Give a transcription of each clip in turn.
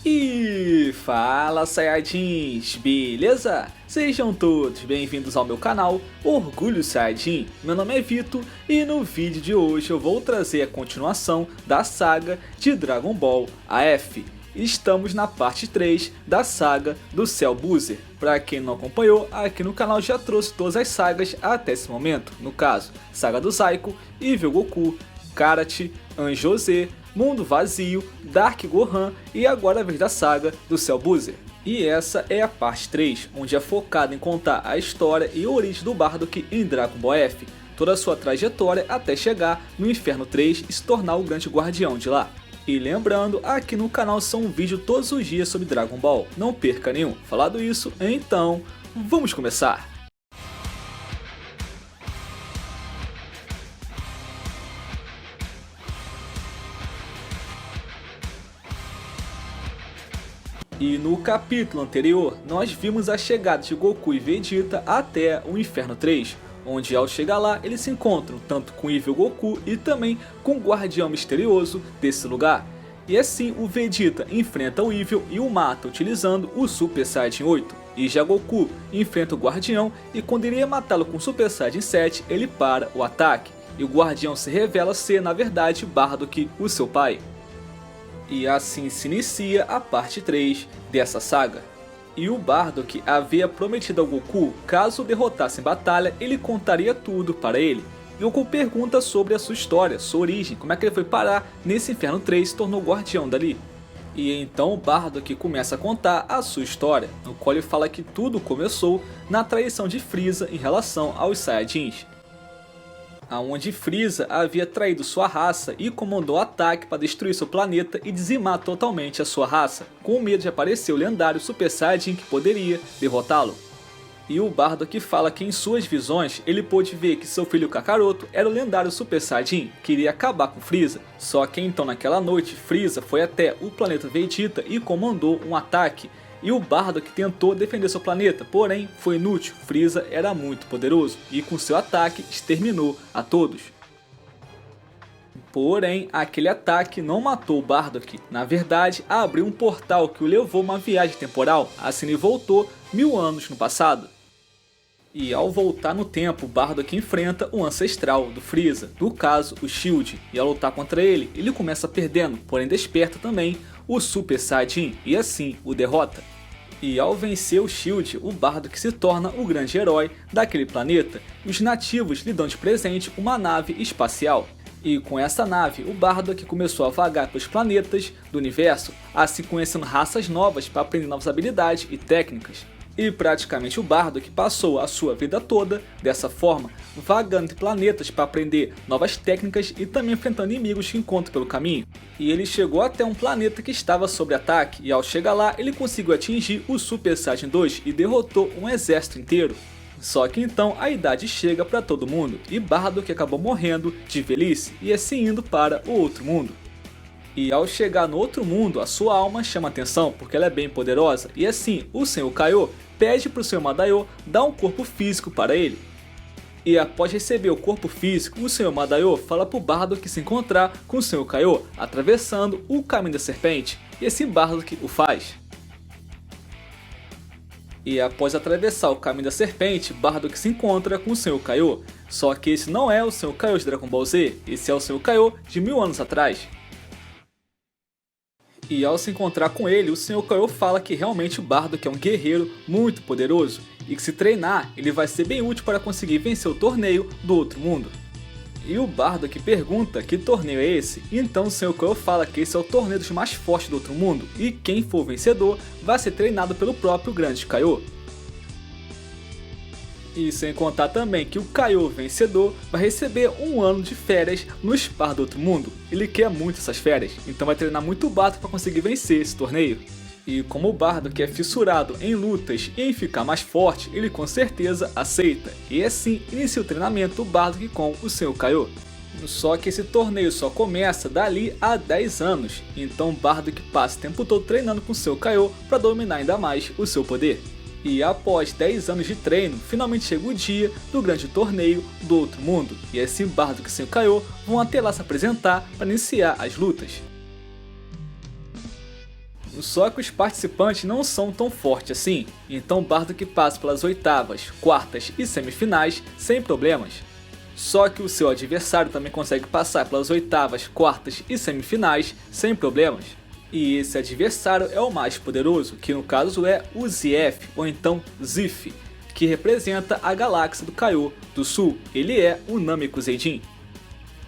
E fala Saiyajins, beleza? Sejam todos bem-vindos ao meu canal Orgulho Saiyajin. Meu nome é Vitor e no vídeo de hoje eu vou trazer a continuação da saga de Dragon Ball AF. Estamos na parte 3 da saga do Cell Buzzer. Para quem não acompanhou, aqui no canal já trouxe todas as sagas até esse momento. No caso, Saga do Zaiko, Evil Goku, Karate, Anjo Z, Mundo Vazio, Dark Gohan e agora a vez da saga do Cell Buzzer. E essa é a parte 3, onde é focada em contar a história e a origem do Bardock em Dragon Ball F, toda a sua trajetória até chegar no Inferno 3 e se tornar o grande guardião de lá. E lembrando, aqui no canal são um vídeo todos os dias sobre Dragon Ball, não perca nenhum. Falado isso, então vamos começar! E no capítulo anterior, nós vimos a chegada de Goku e Vegeta até o Inferno 3, onde ao chegar lá eles se encontram tanto com Evil Goku e também com o guardião misterioso desse lugar. E assim o Vegeta enfrenta o Evil e o mata utilizando o Super Saiyajin 8. E já Goku enfrenta o guardião e quando iria matá-lo com o Super Saiyajin 7, ele para o ataque. E o guardião se revela ser na verdade Bardock, o seu pai. E assim se inicia a parte 3 dessa saga. E o Bardock havia prometido ao Goku, caso o derrotasse em batalha, ele contaria tudo para ele. E Goku pergunta sobre a sua história, sua origem, como é que ele foi parar nesse Inferno 3 e se tornou guardião dali. E então o Bardock começa a contar a sua história, no qual ele fala que tudo começou na traição de Frieza em relação aos Saiyajins, aonde Frieza havia traído sua raça e comandou o ataque para destruir seu planeta e dizimar totalmente a sua raça, com medo de aparecer o lendário Super Saiyajin que poderia derrotá-lo. E o Bardock fala que em suas visões ele pôde ver que seu filho Kakaroto era o lendário Super Saiyajin que iria acabar com Frieza. Só que então naquela noite Frieza foi até o planeta Vegeta e comandou um ataque. E o Bardock tentou defender seu planeta, porém foi inútil, Frieza era muito poderoso e com seu ataque exterminou a todos. Porém, aquele ataque não matou o Bardock, na verdade abriu um portal que o levou a uma viagem temporal, assim ele voltou 1000 anos no passado. E ao voltar no tempo, Bardock enfrenta o ancestral do Frieza, no caso o Shield, e ao lutar contra ele, ele começa perdendo, porém desperta também o Super Saiyajin e assim o derrota. E ao vencer o Shield, o Bardock se torna o grande herói daquele planeta e os nativos lhe dão de presente uma nave espacial. E com essa nave, o Bardock começou a vagar pelos planetas do universo, assim conhecendo raças novas para aprender novas habilidades e técnicas. E praticamente o Bardock passou a sua vida toda dessa forma, vagando entre planetas para aprender novas técnicas e também enfrentando inimigos que encontra pelo caminho. E ele chegou até um planeta que estava sob ataque e ao chegar lá ele conseguiu atingir o Super Saiyajin 2 e derrotou um exército inteiro. Só que então a idade chega para todo mundo e Bardock acabou morrendo de velhice e assim indo para o outro mundo. E ao chegar no outro mundo, a sua alma chama atenção porque ela é bem poderosa e assim o Senhor Kaiô pede para o Senhor Madaiô dar um corpo físico para ele. E após receber o corpo físico, o Senhor Madaiô fala para o Bardock se encontrar com o Senhor Kaiô, atravessando o caminho da serpente, e assim Bardock o faz. E após atravessar o caminho da serpente, Bardock se encontra com o Senhor Kaiô, só que esse não é o Senhor Kaiô de Dragon Ball Z, esse é o Senhor Kaiô de 1000 anos atrás. E ao se encontrar com ele, o Senhor Kaiô fala que realmente o Bardock é um guerreiro muito poderoso e que se treinar, ele vai ser bem útil para conseguir vencer o torneio do outro mundo. E o Bardock pergunta que torneio é esse, e então o Senhor Kaiô fala que esse é o torneio dos mais fortes do outro mundo e quem for vencedor vai ser treinado pelo próprio grande Kaiô. E sem contar também que o Kaiô vencedor vai receber um ano de férias no Spar do outro mundo. Ele quer muito essas férias, então vai treinar muito Bardock para conseguir vencer esse torneio. E como o Bardock é fissurado em lutas e em ficar mais forte, ele com certeza aceita. E assim inicia o treinamento do Bardock com o Senhor Kaiô. Só que esse torneio só começa dali a 10 anos, então Bardock passa o tempo todo treinando com o Senhor Kaiô para dominar ainda mais o seu poder. E após 10 anos de treino, finalmente chega o dia do grande torneio do outro mundo. E assim Bardock e Senhor Kaiô vão até lá se apresentar para iniciar as lutas. Só que os participantes não são tão fortes assim, então Bardock passa pelas oitavas, quartas e semifinais sem problemas. Só que o seu adversário também consegue passar pelas oitavas, quartas e semifinais sem problemas. E esse adversário é o mais poderoso, que no caso é o Zeff, ou então Zif, que representa a galáxia do Kaiô do Sul. Ele é o Namekuseidin.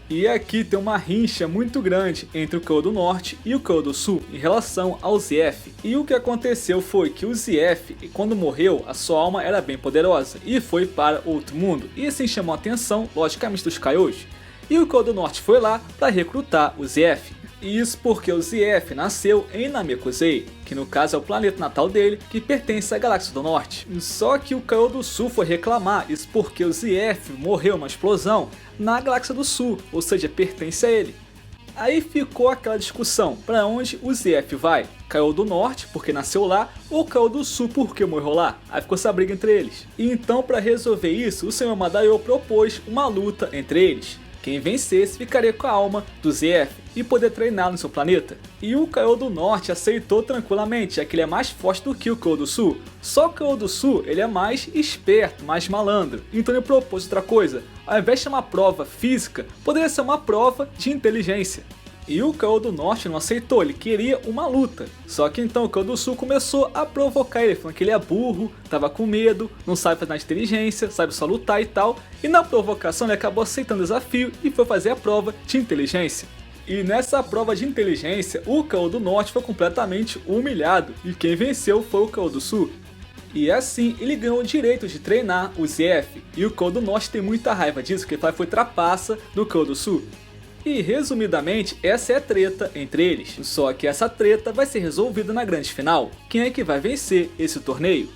E aqui tem uma rincha muito grande entre o Kaiô do Norte e o Kaiô do Sul em relação ao Zeff. E o que aconteceu foi que o Zeff, quando morreu, a sua alma era bem poderosa e foi para outro mundo. E assim chamou a atenção, logicamente, dos Kaiôs. E o Kaiô do Norte foi lá para recrutar o Zeff. E isso porque o Zeff nasceu em Namekusei, que no caso é o planeta natal dele, que pertence à Galáxia do Norte. Só que o Kaiô do Sul foi reclamar, isso porque o Zeff morreu numa explosão na Galáxia do Sul, ou seja, pertence a ele. Aí ficou aquela discussão, para onde o Zeff vai? Kaiô do Norte, porque nasceu lá, ou Kaiô do Sul, porque morreu lá? Aí ficou essa briga entre eles. E então, para resolver isso, o Senhor Madaiô propôs uma luta entre eles. Quem vencesse ficaria com a alma do Zeff e poder treinar no seu planeta. E o Kaiô do Norte aceitou tranquilamente, já que ele é mais forte do que o Kaiô do Sul. Só que o Kaiô do Sul ele é mais esperto, mais malandro, então ele propôs outra coisa. Ao invés de ser uma prova física, poderia ser uma prova de inteligência. E o Kaiô do Norte não aceitou, ele queria uma luta. Só que então o Kaiô do Sul começou a provocar ele, falando que ele é burro, tava com medo, não sabe fazer nada de inteligência, sabe só lutar e tal. E na provocação ele acabou aceitando o desafio e foi fazer a prova de inteligência. E nessa prova de inteligência, o Kaiô do Norte foi completamente humilhado, e quem venceu foi o Kaiô do Sul. E assim ele ganhou o direito de treinar o Zeff, e o Kaiô do Norte tem muita raiva disso, porque ele foi trapaça do Kaiô do Sul. E resumidamente, essa é a treta entre eles, só que essa treta vai ser resolvida na grande final. Quem é que vai vencer esse torneio?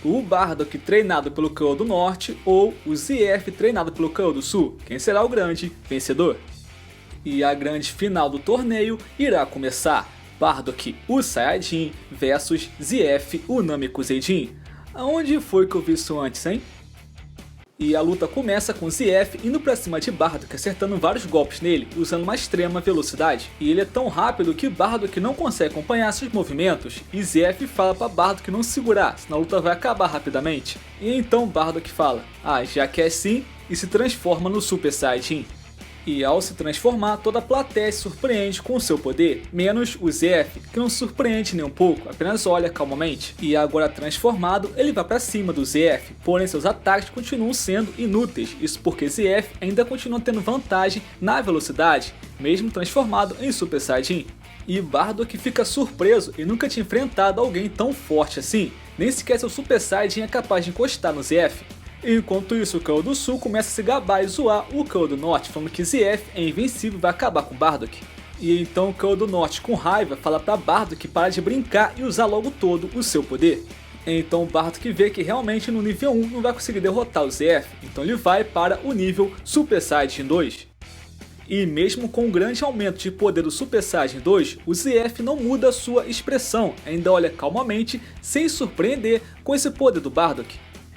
O Bardock treinado pelo Kaiô do Norte ou o Zeff treinado pelo Kaiô do Sul? Quem será o grande vencedor? E a grande final do torneio irá começar. Bardock, o Saiyajin, versus Zeff, o Namekuseidin. Aonde foi que eu vi isso antes, hein? E a luta começa com Zeff indo pra cima de Bardock, acertando vários golpes nele, usando uma extrema velocidade. E ele é tão rápido que Bardock não consegue acompanhar seus movimentos, e Zeff fala pra Bardock não segurar, senão a luta vai acabar rapidamente. E então Bardock fala, já que é assim, e se transforma no Super Saiyajin. E ao se transformar, toda a plateia se surpreende com o seu poder, menos o Zeff, que não surpreende nem um pouco, apenas olha calmamente. E agora transformado, ele vai pra cima do Zeff, porém seus ataques continuam sendo inúteis, isso porque Zeff ainda continua tendo vantagem na velocidade, mesmo transformado em Super Saiyajin. E Bardock fica surpreso e nunca tinha enfrentado alguém tão forte assim, nem sequer seu Super Saiyajin é capaz de encostar no Zeff. Enquanto isso, o Kaiô do Sul começa a se gabar e zoar o Kaiô do Norte, falando que Zeff é invencível e vai acabar com Bardock. E então o Kaiô do Norte, com raiva, fala pra Bardock parar de brincar e usar logo todo o seu poder. Então Bardock vê que realmente no nível 1 não vai conseguir derrotar o Zeff, então ele vai para o nível Super Saiyajin 2. E mesmo com o grande aumento de poder do Super Saiyajin 2, o Zeff não muda sua expressão, ainda olha calmamente, sem surpreender com esse poder do Bardock.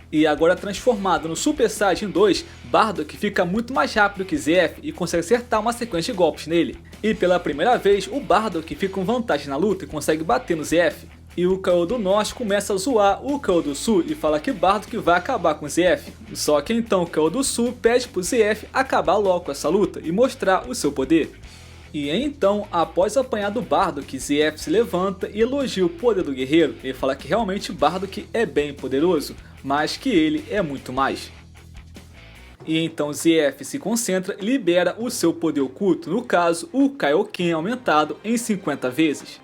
E agora transformado no Super Saiyajin 2, Bardock fica muito mais rápido que Zeff e consegue acertar uma sequência de golpes nele. E pela primeira vez, o Bardock fica com vantagem na luta e consegue bater no Zeff. E o Kaiô do Norte começa a zoar o Kaiô do Sul e fala que Bardock vai acabar com Zeff. Só que então o Kaiô do Sul pede pro Zeff acabar logo com essa luta e mostrar o seu poder. E então, após apanhar do Bardock, Zeff se levanta e elogia o poder do guerreiro. Ele fala que realmente Bardock é bem poderoso, mas que ele é muito mais. E então Zeff se concentra e libera o seu poder oculto, no caso o Kaioken aumentado em 50 vezes.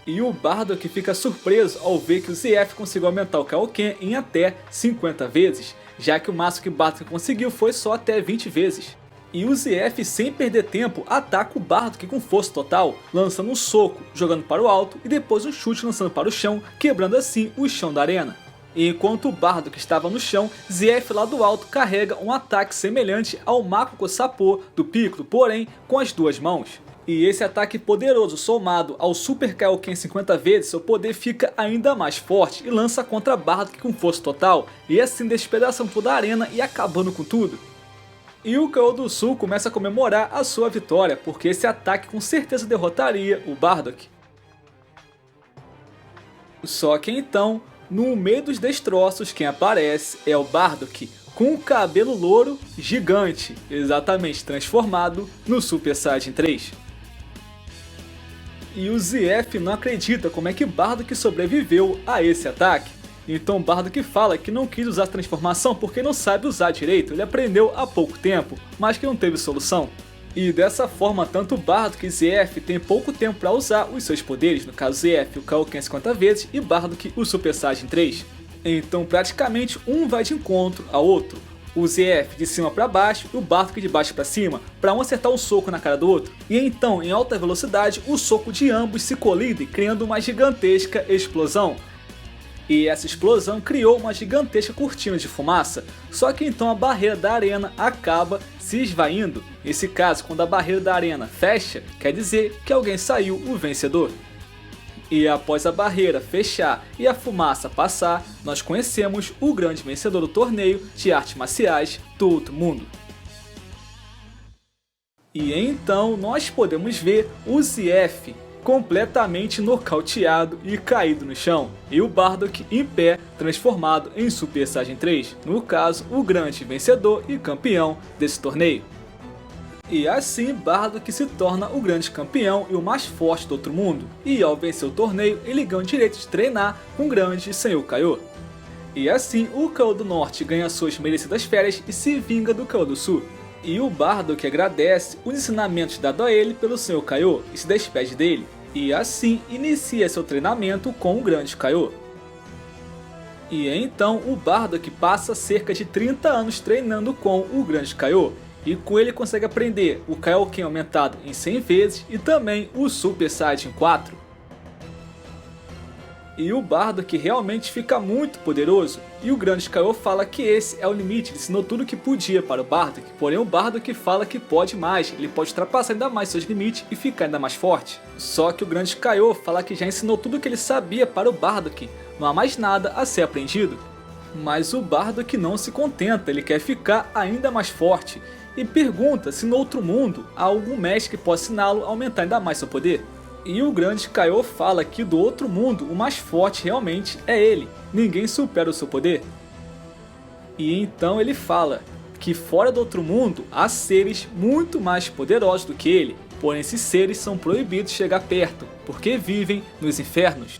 E o Bardock fica surpreso ao ver que o Zeff conseguiu aumentar o Kaioken em até 50 vezes, já que o máximo que Bardock conseguiu foi só até 20 vezes. E o Zeff, sem perder tempo, ataca o Bardock com força total, lançando um soco, jogando para o alto e depois um chute lançando para o chão, quebrando assim o chão da arena. E enquanto o Bardock estava no chão, Zeff lá do alto carrega um ataque semelhante ao Makoku Sappo do Piccolo, porém com as duas mãos. E esse ataque poderoso somado ao Super Kaioken 50 vezes, seu poder fica ainda mais forte e lança contra Bardock com força total, e assim despedaçando toda a arena e acabando com tudo. E o Kaiô do Sul começa a comemorar a sua vitória, porque esse ataque com certeza derrotaria o Bardock. Só que então, no meio dos destroços, quem aparece é o Bardock, com o cabelo louro gigante, exatamente transformado no Super Saiyajin 3. E o ZF não acredita como é que Bardock sobreviveu a esse ataque. Então Bardock fala que não quis usar a transformação porque não sabe usar direito, ele aprendeu há pouco tempo, mas que não teve solução. E dessa forma, tanto Bardock e ZF têm pouco tempo para usar os seus poderes, no caso ZF o Kaioken 50 vezes e Bardock o Super Saiyajin 3. Então praticamente um vai de encontro ao outro. O ZF de cima para baixo e o Bardock de baixo para cima, para um acertar um soco na cara do outro. E então, em alta velocidade, o soco de ambos se colide, criando uma gigantesca explosão. E essa explosão criou uma gigantesca cortina de fumaça, só que então a barreira da arena acaba se esvaindo. Nesse caso, quando a barreira da arena fecha, quer dizer que alguém saiu o vencedor. E após a barreira fechar e a fumaça passar, nós conhecemos o grande vencedor do torneio de artes marciais do outro mundo. E então nós podemos ver o ZF completamente nocauteado e caído no chão, e o Bardock em pé, transformado em Super Saiyajin 3, no caso, o grande vencedor e campeão desse torneio. E assim Bardock se torna o grande campeão e o mais forte do outro mundo, e ao vencer o torneio ele ganha o direito de treinar com o grande Senhor Kaiô. E assim o Kaiô do Norte ganha suas merecidas férias e se vinga do Kaiô do Sul. E o Bardock agradece os ensinamentos dados a ele pelo Senhor Kaiô e se despede dele, e assim inicia seu treinamento com o grande Kaiô. E então o Bardock passa cerca de 30 anos treinando com o grande Kaiô, e com ele consegue aprender o Kaioken aumentado em 100 vezes e também o Super Saiyajin 4. E o Bardock realmente fica muito poderoso, e o grande Kaiô fala que esse é o limite, ele ensinou tudo o que podia para o Bardock, porém o Bardock fala que pode mais, ele pode ultrapassar ainda mais seus limites e ficar ainda mais forte. Só que o grande Kaiô fala que já ensinou tudo o que ele sabia para o Bardock, não há mais nada a ser aprendido. Mas o Bardock não se contenta, ele quer ficar ainda mais forte, e pergunta se no outro mundo há algum mestre que possa ensiná-lo a aumentar ainda mais seu poder. E o grande Kaiô fala que do outro mundo o mais forte realmente é ele, ninguém supera o seu poder. E então ele fala que fora do outro mundo há seres muito mais poderosos do que ele, porém esses seres são proibidos de chegar perto, porque vivem nos infernos.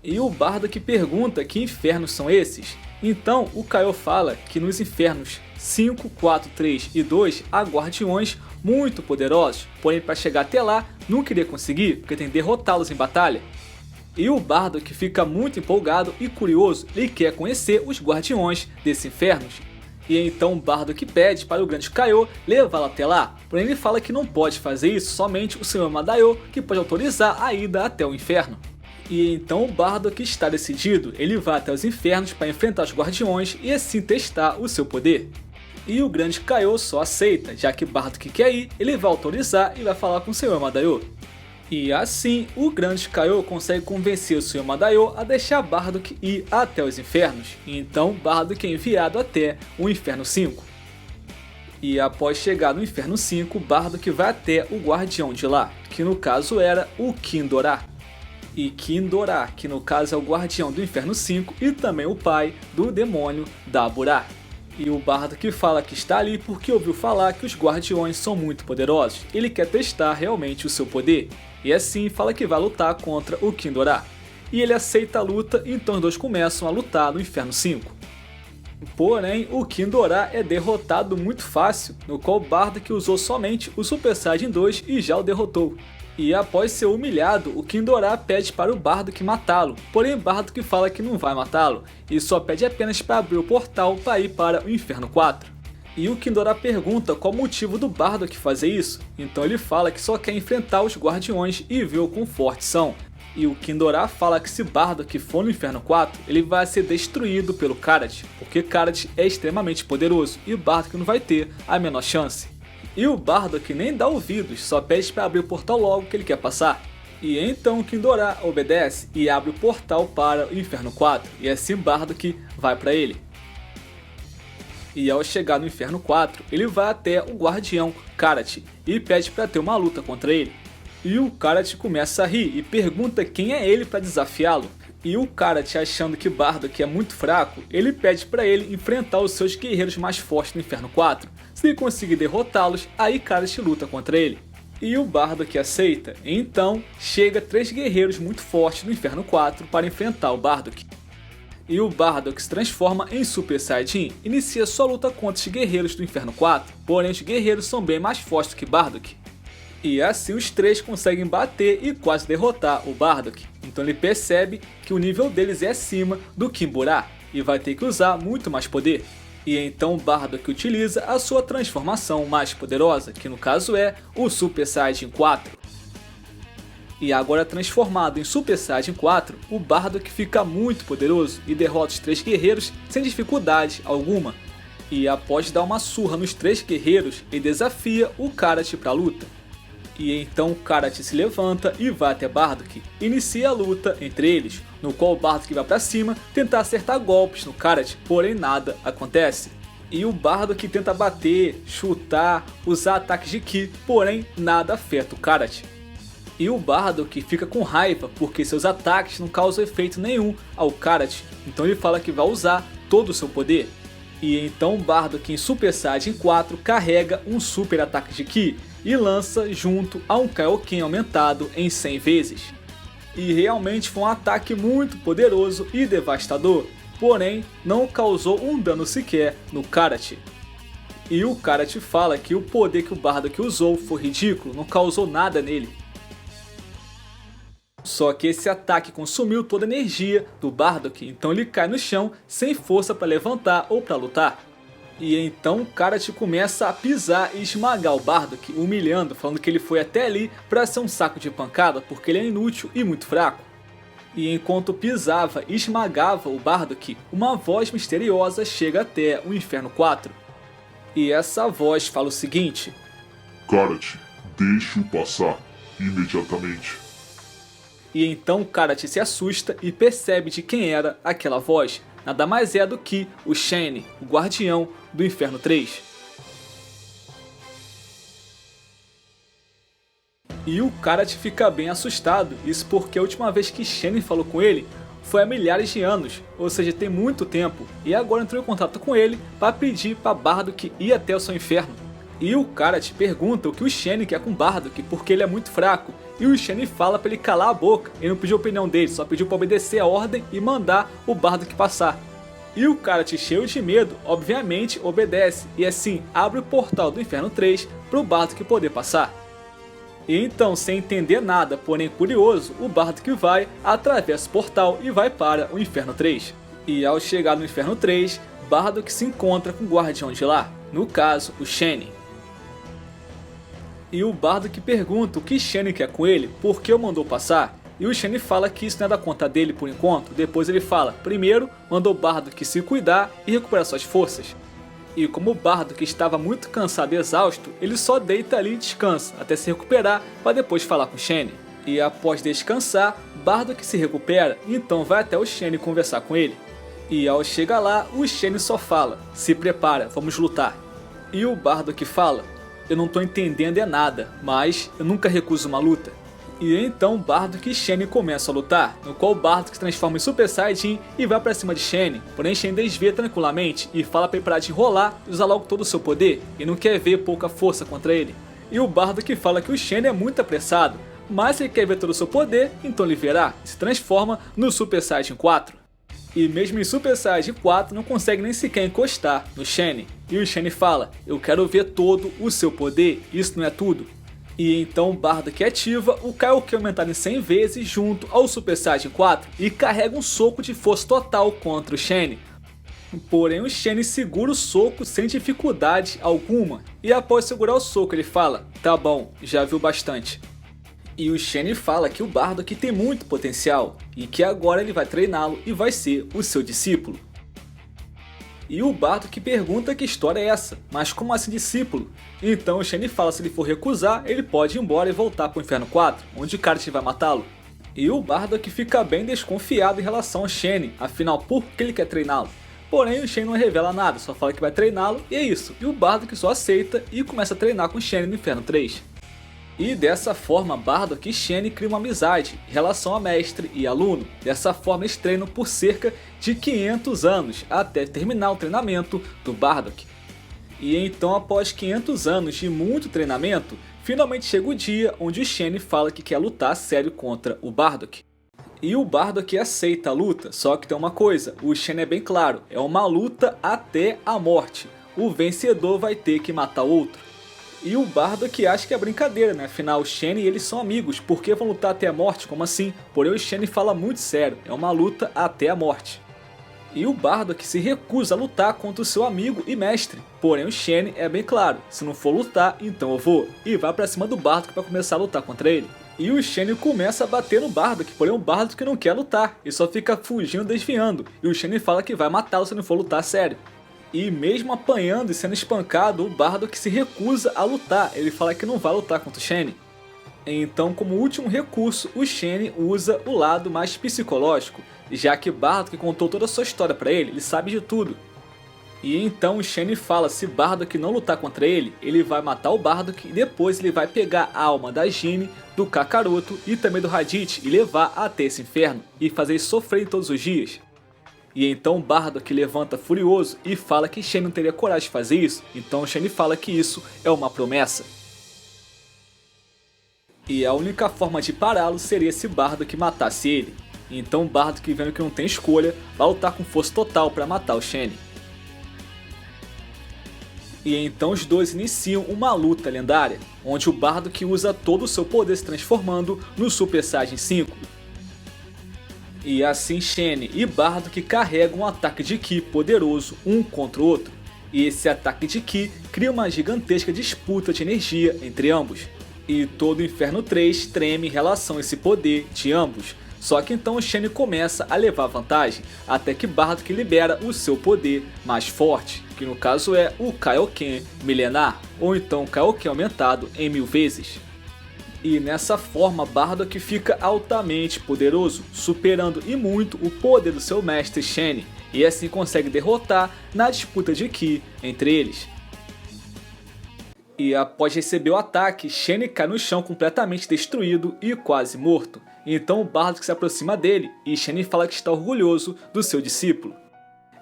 E o Bardock pergunta que infernos são esses. Então o Kaiô fala que nos infernos 5, 4, 3 e 2 há guardiões muito poderosos, porém para chegar até lá nunca iria conseguir, porque tem que derrotá-los em batalha. E o Bardock fica muito empolgado e curioso, ele quer conhecer os guardiões desses infernos. E então o Bardock pede para o grande Kaiô levá-lo até lá, porém ele fala que não pode fazer isso, somente o Senhor Madaiô que pode autorizar a ida até o inferno. E então o Bardock está decidido, ele vai até os infernos para enfrentar os guardiões e assim testar o seu poder. E o grande Kaiô só aceita, já que Bardock quer ir, ele vai autorizar e vai falar com o Senhor Madaiô. E assim, o grande Kaiô consegue convencer o Senhor Madaiô a deixar Bardock ir até os infernos, e então Bardock é enviado até o Inferno 5. E após chegar no Inferno 5, Bardock vai até o guardião de lá, que no caso era o Kindorá. E Kindorá, que no caso é o guardião do Inferno 5 e também o pai do demônio Daburá. E o Bardock fala que está ali porque ouviu falar que os guardiões são muito poderosos. Ele quer testar realmente o seu poder. E assim fala que vai lutar contra o Kindorá. E ele aceita a luta, então os dois começam a lutar no Inferno 5. Porém, o Kindorá é derrotado muito fácil, no qual Bardock usou somente o Super Saiyajin 2 e já o derrotou. E após ser humilhado, o Kindorá pede para o Bardock matá-lo, porém Bardock fala que não vai matá-lo, e só pede apenas para abrir o portal para ir para o Inferno 4. E o Kindorá pergunta qual o motivo do Bardock fazer isso, então ele fala que só quer enfrentar os guardiões e ver o quão fortes são. E o Kindorá fala que se Bardock for no Inferno 4, ele vai ser destruído pelo Karad, porque Karad é extremamente poderoso e Bardock não vai ter a menor chance. E o Bardock nem dá ouvidos, só pede para abrir o portal logo que ele quer passar. E então Kindorá obedece e abre o portal para o Inferno 4, e assim Bardock vai para ele. E ao chegar no Inferno 4, ele vai até o guardião Karad e pede para ter uma luta contra ele. E o Karat começa a rir e pergunta quem é ele para desafiá-lo. E o Karat, achando que Bardock é muito fraco, ele pede para ele enfrentar os seus guerreiros mais fortes do Inferno 4. Se conseguir derrotá-los, aí Karat luta contra ele. E o Bardock aceita, então chega 3 guerreiros muito fortes do Inferno 4 para enfrentar o Bardock. E o Bardock se transforma em Super Saiyajin e inicia sua luta contra os guerreiros do Inferno 4, porém os guerreiros são bem mais fortes que Bardock. E assim os 3 conseguem bater e quase derrotar o Bardock, então ele percebe que o nível deles é acima do Kimburá e vai ter que usar muito mais poder. E então o Bardock utiliza a sua transformação mais poderosa, que no caso é o Super Saiyajin 4. E agora transformado em Super Saiyajin 4, o Bardock fica muito poderoso e derrota os 3 guerreiros sem dificuldade alguma. E após dar uma surra nos 3 guerreiros, ele desafia o Karat para a luta. E então o Karat se levanta e vai até Bardock, e inicia a luta entre eles, no qual o Bardock vai para cima tentar acertar golpes no Karat, porém nada acontece. E o Bardock tenta bater, chutar, usar ataques de Ki, porém nada afeta o Karat. E o Bardock fica com raiva porque seus ataques não causam efeito nenhum ao Karat, então ele fala que vai usar todo o seu poder. E então o Bardock em Super Saiyajin 4 carrega um super ataque de Ki e lança junto a um Kaioken aumentado em 100 vezes. E realmente foi um ataque muito poderoso e devastador, porém não causou um dano sequer no Karat. E o Karat fala que o poder que o Bardock usou foi ridículo, não causou nada nele. Só que esse ataque consumiu toda a energia do Bardock, então ele cai no chão sem força para levantar ou para lutar. E então o Karat começa a pisar e esmagar o Bardock, humilhando, falando que ele foi até ali para ser um saco de pancada porque ele é inútil e muito fraco. E enquanto pisava e esmagava o Bardock, uma voz misteriosa chega até o Inferno 4. E essa voz fala o seguinte: Karat, deixe-o passar, imediatamente. E então o Karat se assusta e percebe de quem era aquela voz. Nada mais é do que o Shen, o guardião do Inferno 3. E o Karat fica bem assustado, isso porque a última vez que Shen falou com ele foi há milhares de anos, ou seja, tem muito tempo, e agora entrou em contato com ele para pedir para Bardock ir até o seu inferno. E o Karat pergunta o que o Shen quer com Bardock, porque ele é muito fraco, e o Shen fala para ele calar a boca, ele não pediu a opinião dele, só pediu para obedecer a ordem e mandar o Bardock passar. E o Karat, cheio de medo, obviamente obedece, e assim abre o portal do Inferno 3 para o Bardock poder passar. E então, sem entender nada, porém curioso, o Bardock vai, atravessa o portal e vai para o Inferno 3. E ao chegar no Inferno 3, Bardock se encontra com o guardião de lá, no caso, o Shen. E o Bardock pergunta o que Shen quer com ele, por que o mandou passar, e o Shen fala que isso não é da conta dele por enquanto. Depois ele fala, primeiro mandou o Bardock se cuidar e recuperar suas forças. E como o Bardock estava muito cansado e exausto, ele só deita ali e descansa, até se recuperar para depois falar com o Shen. E após descansar, Bardock se recupera, então vai até o Shen conversar com ele. E ao chegar lá, o Shen só fala, se prepara, vamos lutar. E o Bardock fala, eu não tô entendendo é nada, mas eu nunca recuso uma luta. E então Bardock e Shen começam a lutar, no qual Bardock se transforma em Super Saiyajin e vai pra cima de Shen, porém Shen desvia tranquilamente e fala pra ele parar de enrolar e usar logo todo o seu poder, e não quer ver pouca força contra ele. E o Bardock fala que o Shen é muito apressado, mas ele quer ver todo o seu poder, então ele verá e se transforma no Super Saiyajin 4. E mesmo em Super Saiyajin 4 não consegue nem sequer encostar no Shen. E o Shen fala, eu quero ver todo o seu poder, isso não é tudo. E então o Bardock ativa o Kaioken aumentado em 100 vezes junto ao Super Saiyajin 4 e carrega um soco de força total contra o Shen. Porém o Shen segura o soco sem dificuldade alguma. E após segurar o soco ele fala, tá bom, já viu bastante. E o Shen fala que o Bardock tem muito potencial e que agora ele vai treiná-lo e vai ser o seu discípulo. E o Bardock pergunta que história é essa, mas como assim discípulo? Então o Shen fala que se ele for recusar, ele pode ir embora e voltar para o Inferno 4, onde o Karat vai matá-lo. E o Bardock fica bem desconfiado em relação ao Shen, afinal por que ele quer treiná-lo? Porém o Shen não revela nada, só fala que vai treiná-lo e é isso. E o Bardock só aceita e começa a treinar com o Shen no Inferno 3. E dessa forma, Bardock e Shen criam uma amizade em relação a mestre e aluno. Dessa forma eles treinam por cerca de 500 anos, até terminar o treinamento do Bardock. E então, após 500 anos de muito treinamento, finalmente chega o dia onde o Shen fala que quer lutar a sério contra o Bardock. E o Bardock aceita a luta, só que tem uma coisa, o Shen é bem claro, é uma luta até a morte. O vencedor vai ter que matar o outro. E o Bardock acha que é brincadeira, né? Afinal, o Shen e eles são amigos, por que vão lutar até a morte? Como assim? Porém o Shen fala muito sério, é uma luta até a morte. E o Bardock se recusa a lutar contra o seu amigo e mestre. Porém o Shen é bem claro, se não for lutar, então eu vou. E vai pra cima do Bardock para começar a lutar contra ele. E o Shen começa a bater no Bardock, porém o Bardock não quer lutar, e só fica fugindo, desviando. E o Shen fala que vai matá-lo se não for lutar sério. E mesmo apanhando e sendo espancado, o Bardock se recusa a lutar, ele fala que não vai lutar contra o Shen. Então, como último recurso, o Shen usa o lado mais psicológico, já que Bardock contou toda a sua história para ele, ele sabe de tudo. E então o Shen fala, se Bardock não lutar contra ele, ele vai matar o Bardock e depois ele vai pegar a alma da Jinne, do Kakaroto e também do Raditz e levar até esse inferno e fazer ele sofrer todos os dias. E então Bardock levanta furioso e fala que Shen não teria coragem de fazer isso, então Shen fala que isso é uma promessa. E a única forma de pará-lo seria se Bardock matasse ele. Então Bardock, vendo que não tem escolha, vai lutar com força total para matar o Shen. E então os dois iniciam uma luta lendária, onde o Bardock usa todo o seu poder se transformando no Super Saiyajin 5. E assim Shen e Bardock carregam um ataque de Ki poderoso um contra o outro. E esse ataque de Ki cria uma gigantesca disputa de energia entre ambos. E todo o Inferno 3 treme em relação a esse poder de ambos. Só que então o Shen começa a levar vantagem, até que Bardock libera o seu poder mais forte, que no caso é o Kaioken milenar, ou então o Kaioken aumentado em 1000 vezes. E nessa forma Bardock fica altamente poderoso, superando e muito o poder do seu mestre Shen, e assim consegue derrotar na disputa de Ki entre eles. E após receber o ataque, Shen cai no chão completamente destruído e quase morto. Então o Bardock se aproxima dele e Shen fala que está orgulhoso do seu discípulo.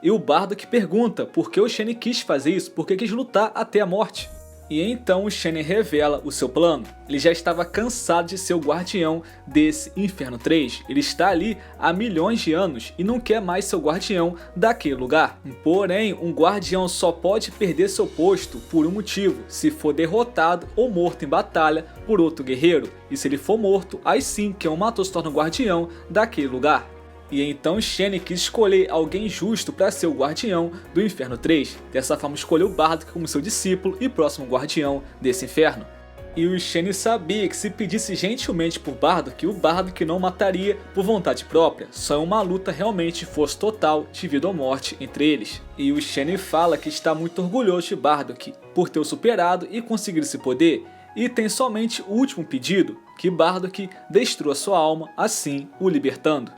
E o Bardock pergunta por que o Shen quis fazer isso, por que quis lutar até a morte. E então o Shen revela o seu plano. Ele já estava cansado de ser o guardião desse Inferno 3. Ele está ali há milhões de anos e não quer mais ser o guardião daquele lugar. Porém, um guardião só pode perder seu posto por um motivo: se for derrotado ou morto em batalha por outro guerreiro. E se ele for morto, aí sim quem o matou se torna o guardião daquele lugar. E então Shen quis escolher alguém justo para ser o guardião do Inferno 3. Dessa forma escolheu Bardock como seu discípulo e próximo guardião desse inferno. E o Shen sabia que se pedisse gentilmente por Bardock, o Bardock não mataria por vontade própria, só em uma luta realmente fosse total de vida ou morte entre eles. E o Shen fala que está muito orgulhoso de Bardock por ter o superado e conseguido esse poder, e tem somente o último pedido, que Bardock destrua sua alma, assim o libertando.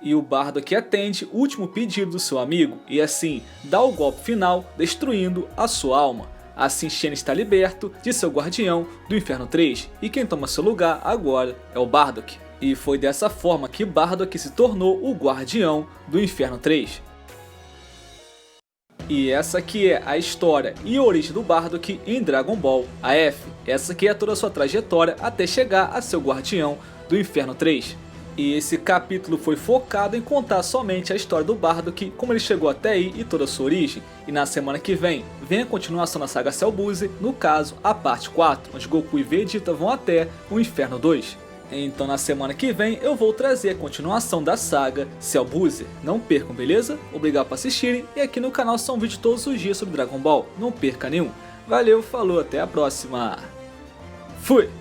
E o Bardock atende o último pedido do seu amigo e assim dá o golpe final destruindo a sua alma. Assim Shen está liberto de seu guardião do Inferno 3 e quem toma seu lugar agora é o Bardock. E foi dessa forma que Bardock se tornou o guardião do Inferno 3. E essa aqui é a história e a origem do Bardock em Dragon Ball AF. Essa aqui é toda a sua trajetória até chegar a ser o guardião do Inferno 3. E esse capítulo foi focado em contar somente a história do Bardock, como ele chegou até aí e toda a sua origem. E na semana que vem a continuação da saga Cell Buzzer, no caso a parte 4, onde Goku e Vegeta vão até o Inferno 2. Então na semana que vem eu vou trazer a continuação da saga Cell Buzzer. Não percam, beleza? Obrigado por assistirem e aqui no canal são vídeos todos os dias sobre Dragon Ball. Não perca nenhum. Valeu, falou, até a próxima. Fui!